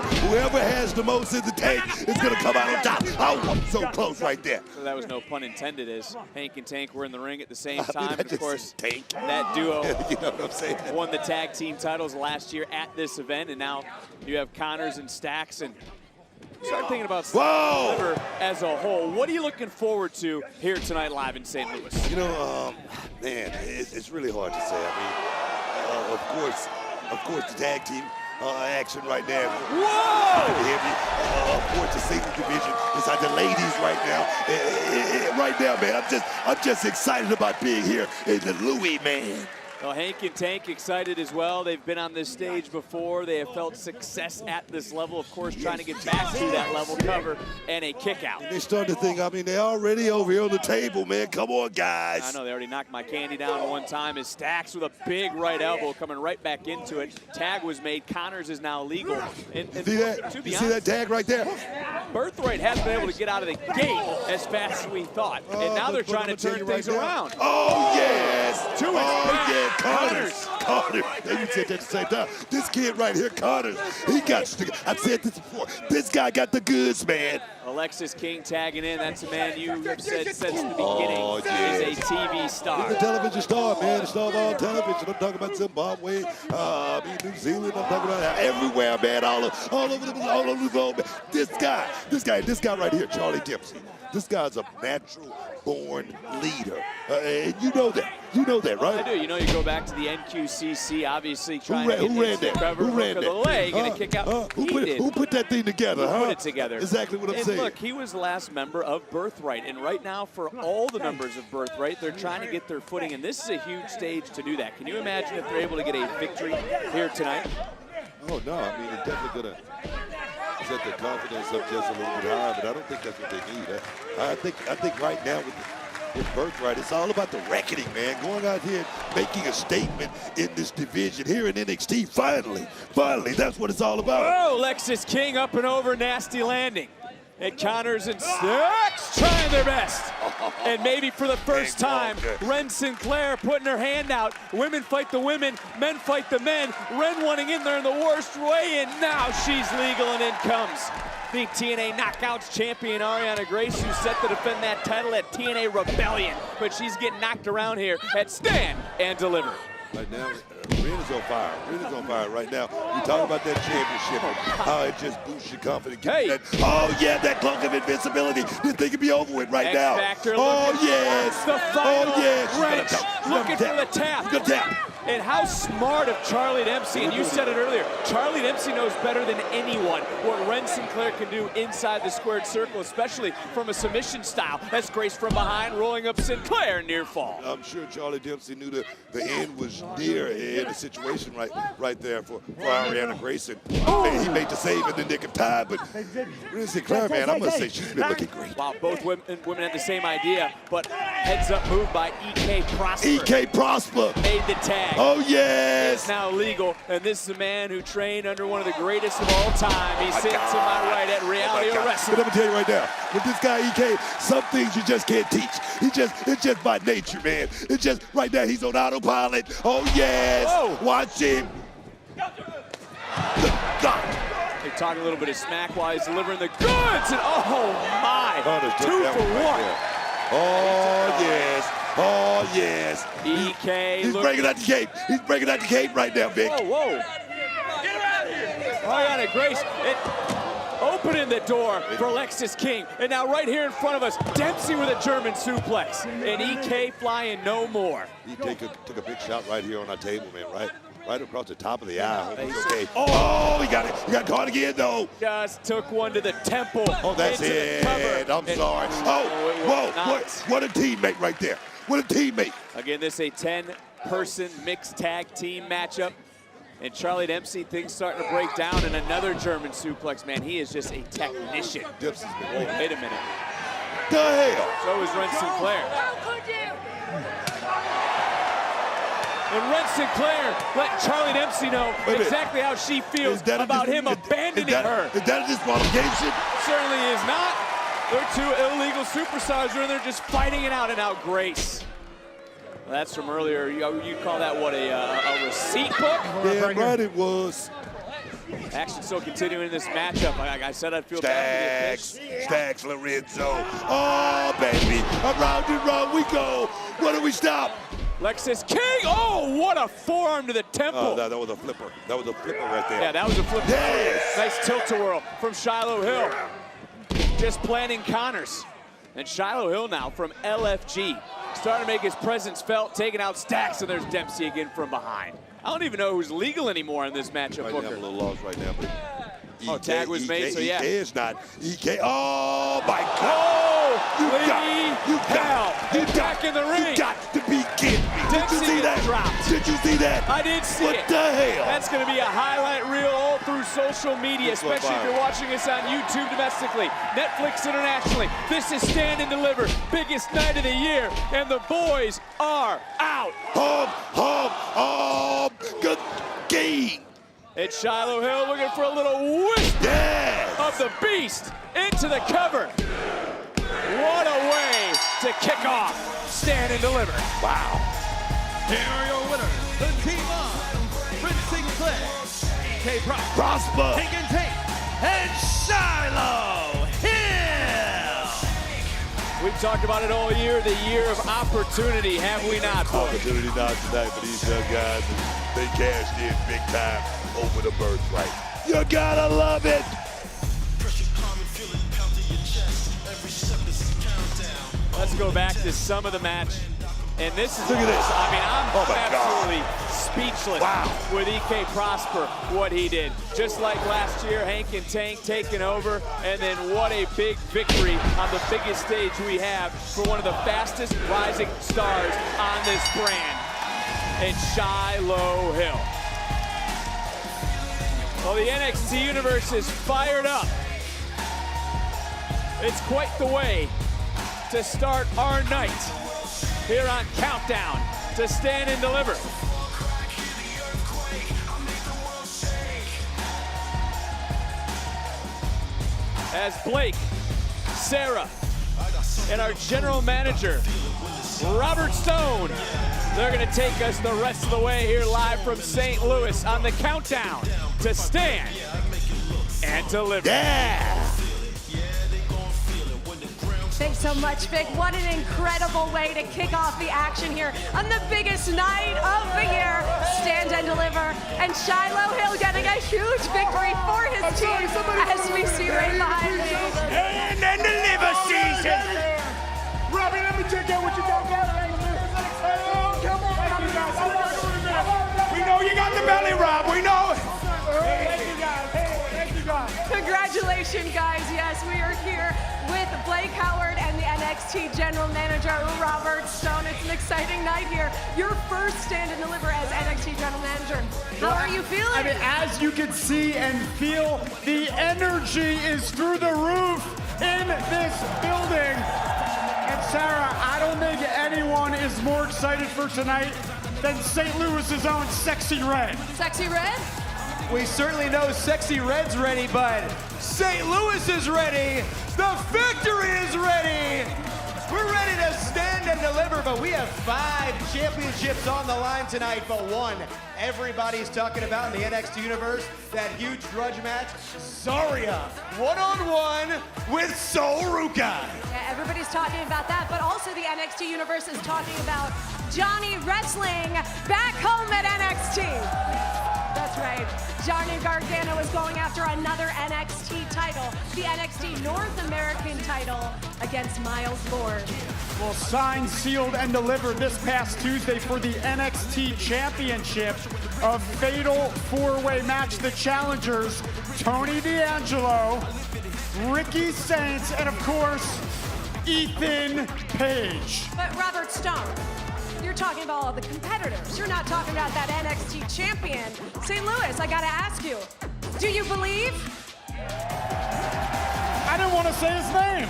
S4: has the most in the tank is going to come out on top. Oh, so close right there.
S5: So that was no pun intended, as Hank and Tank were in the ring at the same time. And of course, that duo
S4: you know what I'm saying?
S5: Won the tag team titles last year at this event, and now you have Connors and Stacks, and start thinking about Sliver as a whole. What are you looking forward to here tonight live in St. Louis?
S4: You know, man, it's really hard to say. I mean, of course, the tag team action right now.
S5: Whoa!
S4: Of course, the singles division is like the ladies right now. Right now, man, I'm just excited about being here in the Louis, man.
S5: Well, Hank and Tank excited as well. They've been on this stage before. They have felt success at this level. Of course, trying to get back to that level, cover, and a kick out.
S4: And they start to think, I mean, they're already over here on the table, man. Come on, guys.
S5: I know, they already knocked my candy down one time. His Stacks with a big right elbow coming right back into it. Tag was made. Connors is now legal. And
S4: see that?
S5: To be
S4: you
S5: honest,
S4: see that tag right there?
S5: Birthright hasn't been able to get out of the gate as fast as we thought. And now they're trying to turn things around.
S4: Oh, yes.
S5: Yeah,
S4: Connors. They said that at the same time. This kid right here, Connors, he got, I've said this before, this guy got the goods, man.
S5: Alexis King tagging in. That's a man you have said since the beginning is a TV star.
S4: He's a television star, man. A star of all television. I'm talking about Zimbabwe, New Zealand. I'm talking about everywhere, man. All over the globe. This guy right here, Charlie Dempsey. This guy's a natural-born leader, and you know that. You know that, right?
S5: I do. You know, you go back to the NQCC, obviously trying to get
S4: Who ran that?
S5: the leg and a kick out.
S4: Who put that thing together?
S5: Put it together.
S4: Exactly what I'm saying.
S5: Look, he was the last member of Birthright, and right now, for all the members of Birthright, they're trying to get their footing, and this is a huge stage to do that. Can you imagine if they're able to get a victory here tonight?
S4: Oh no, I mean, it's definitely gonna set their confidence up just a little bit higher, but I don't think that's what they need. I think right now with Birthright, it's all about the reckoning, man. Going out here and making a statement in this division here in NXT. Finally, that's what it's all about.
S5: Oh, Lexis King up and over, nasty landing. And Connors and Stacks trying their best. And maybe for the first time, Ren Sinclair putting her hand out. Women fight the women, men fight the men. Ren wanting in there in the worst way, and now she's legal, and in comes the TNA Knockouts champion, Ariana Grace, who's set to defend that title at TNA Rebellion. But she's getting knocked around here at Stand and Deliver.
S4: Right now, Ren is on fire. Ren is on fire right now. You talk about that championship, how it just boosts your confidence. Oh, yeah, that cloak of invincibility. This thing could be over with right now. Oh, yes.
S5: The final
S4: wrench.
S5: Looking for the tap.
S4: Good tap.
S5: And how smart of Charlie Dempsey, and you said it earlier, Charlie Dempsey knows better than anyone what Ren Sinclair can do inside the squared circle, especially from a submission style. That's Grace from behind, rolling up Sinclair, near fall.
S4: I'm sure Charlie Dempsey knew the end was near in the situation right there for Ariana Grace. And he made the save in the nick of time, but Ren Sinclair, man, I must say she's been looking great.
S5: Wow, both women had the same idea, but heads up move by E.K. Prosper.
S4: E.K. Prosper
S5: made the tag.
S4: Oh, yes!
S5: It's now legal, and this is a man who trained under one of the greatest of all time. He sits to my right at Reality Wrestling.
S4: But let me tell you right now, with this guy EK, some things you just can't teach. It's just by nature, man. It's just right now he's on autopilot. Oh, yes!
S5: Whoa.
S4: Watch him.
S5: talking a little bit of smack while he's delivering the goods. And oh my, 2 for 1.
S10: Oh, yes. Oh, yes.
S5: EK.
S10: He's breaking out the cape. He's breaking out the cape right now, Vic.
S5: Whoa, whoa. Get around here. Ariana Grace opening the door for Alexis King. And now right here in front of us, Dempsey with a German suplex. And EK flying no more.
S10: He took a big shot right here on our table, man, right across the top of the eye. Okay. Oh, he got it. He got caught again, though.
S5: Just took one to the temple.
S10: Oh, that's it. I'm sorry. Oh, whoa. What a teammate right there. What a teammate.
S5: Again, this is a 10-person mixed tag team matchup. And Charlie Dempsey, things starting to break down, and another German suplex. Man, he is just a technician.
S10: Dempsey's been
S5: wait a minute.
S10: The hell?
S5: So is Ren Sinclair. And Ren Sinclair letting Charlie Dempsey know exactly how she feels about him abandoning her.
S10: Is that a disqualification?
S5: Certainly is not. They're two illegal superstars who are in there just fighting it out, and now Grace. Well, that's from earlier. You'd call that what, a receipt book?
S10: Yeah, right it was.
S5: Action still continuing in this matchup. Like I said, I'd feel bad.
S10: Stacks, Lorenzo. Oh, baby. Around and round we go. What do we stop?
S5: Alexis King. Oh, what a forearm to the temple.
S10: Oh, that was a flipper. That was a flipper right there.
S5: Yeah, that was a flipper.
S10: Yes.
S5: Nice tilt-a-whirl from Shiloh Hill. Just planting Connors. And Shiloh Hill now from LFG. Starting to make his presence felt, taking out Stacks, and there's Dempsey again from behind. I don't even know who's legal anymore in this matchup, Booker.
S10: I'm a little lost right now, but
S5: oh, tag was made, so yeah.
S10: EK is not. EK, oh my God.
S5: Oh,
S10: you
S5: back in the ring.
S10: You got to be kidding me. Did you see that?
S5: Dropped.
S10: Did you see that?
S5: I did see it.
S10: What the hell?
S5: That's going to be a highlight reel all through social media, especially if you're watching us on YouTube domestically, Netflix internationally. This is Stand and Deliver, biggest night of the year, and the boys are out.
S10: Good game.
S5: It's Shiloh Hill looking for a little whisk of the beast into the cover. What a way to kick off Stand and Deliver.
S10: Wow.
S8: Here are your winners, the team of Ren Sinclair, EK
S10: Prosper,
S8: Hagen Tate, and Shiloh Hill.
S5: We've talked about it all year, the year of opportunity, have we not, boys?
S10: Opportunity not tonight for these young guys. They cashed in big time over the birthright. You gotta love it.
S5: Let's go back to some of the match. And this is,
S10: look at this.
S5: I mean, I'm absolutely speechless
S10: wow.
S5: with EK Prosper, what he did. Just like last year, Hank and Tank taking over, and then what a big victory on the biggest stage we have for one of the fastest rising stars on this brand. It's Shiloh Hill. Well, the NXT universe is fired up. It's quite the way to start our night here on Countdown to Stand and Deliver. As Blake, Sarah, and our general manager, Robert Stone, they're gonna take us the rest of the way here live from St. Louis on the Countdown to Stand and Deliver.
S10: Yeah!
S11: Thanks so much, Vic. What an incredible way to kick off the action here on the biggest night of the year, Stand and Deliver. And Shiloh Hill getting a huge victory for his team, as we see right behind me.
S4: Stand and Deliver season! Robbie, let me check out what you got going on. Come on, we know you got the belly, Rob. We know it. Thank you, guys. Thank you, guys.
S11: Congratulations, guys. Yes, we are here with Blake Howard and the NXT General Manager, Robert Stone. It's an exciting night here. Your first Stand and Deliver as NXT General Manager. How are you feeling?
S6: I mean, as you can see and feel, the energy is through the roof in this building. And Sarah, I don't think anyone is more excited for tonight than St. Louis's own Sexy Red.
S11: Sexy Red?
S6: We certainly know Sexy Red's ready, but St. Louis is ready. The victory is ready.
S8: We're ready to stand and deliver, but we have 5 championships on the line tonight, but one everybody's talking about in the NXT universe, that huge grudge match, Zarya, one-on-one with Sol Ruca.
S11: Yeah, everybody's talking about that, but also the NXT universe is talking about Johnny Wrestling back home at NXT. That's right. Johnny Gargano is going after another NXT title, the NXT North American title against Miles Lord.
S6: Well, signed, sealed, and delivered this past Tuesday for the NXT Championship, a fatal 4-way match. The challengers, Tony D'Angelo, Ricky Saints, and of course, Ethan Page.
S11: But Robert Stone, you're talking about all the competitors. You're not talking about that NXT champion. St. Louis, I gotta ask you, do you believe?
S6: I didn't want to say his name.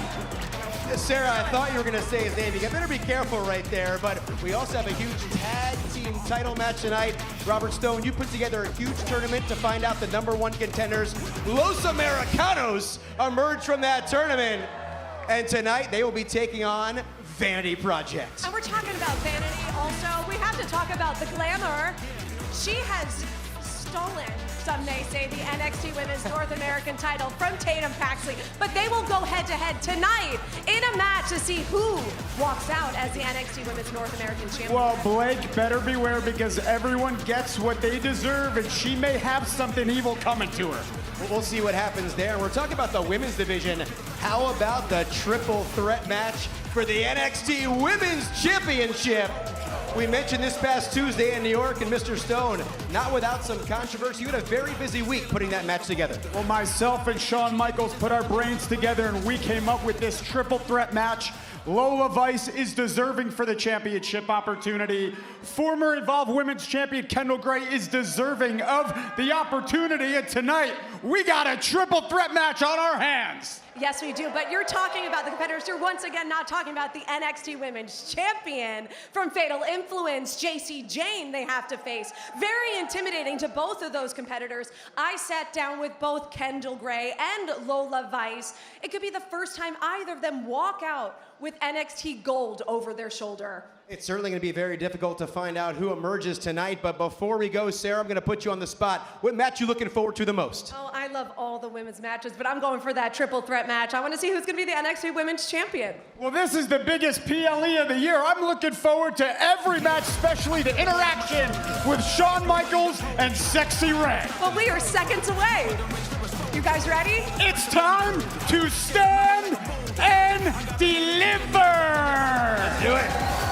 S8: Sarah, I thought you were going to say his name. You better be careful right there, but we also have a huge tag team title match tonight. Robert Stone, you put together a huge tournament to find out the #1 contenders. Los Americanos emerged from that tournament, and tonight they will be taking on Vanity Project.
S11: And we're talking about Vanity also. We have to talk about the glamour. She has stolen, some may say, the NXT Women's North American title from Tatum Paxley. But they will go head-to-head tonight in a match to see who walks out as the NXT Women's North American champion.
S6: Well, Blake, better beware because everyone gets what they deserve, and she may have something evil coming to her.
S8: We'll see what happens there. We're talking about the women's division. How about the triple threat match for the NXT Women's Championship? We mentioned this past Tuesday in New York, and Mr. Stone, not without some controversy. You had a very busy week putting that match together.
S6: Well, myself and Shawn Michaels put our brains together, and we came up with this triple threat match. Lola Vice is deserving for the championship opportunity. Former Evolve Women's Champion Kendall Gray is deserving of the opportunity, and tonight we got a triple threat match on our hands.
S11: Yes, we do, but you're talking about the competitors. You're once again not talking about the NXT Women's Champion from Fatal Influence, Jacy Jayne, they have to face. Very intimidating to both of those competitors. I sat down with both Kendall Gray and Lola Vice. It could be the first time either of them walk out with NXT gold over their shoulder.
S8: It's certainly going to be very difficult to find out who emerges tonight, but before we go, Sarah, I'm going to put you on the spot. What match you looking forward to the most?
S11: Oh, I love all the women's matches, but I'm going for that triple threat match. I want to see who's going to be the NXT Women's Champion.
S6: Well, this is the biggest PLE of the year. I'm looking forward to every match, especially the interaction with Shawn Michaels and Sexy Red.
S11: Well, we are seconds away. You guys ready?
S6: It's time to stand and deliver.
S8: Let's do it.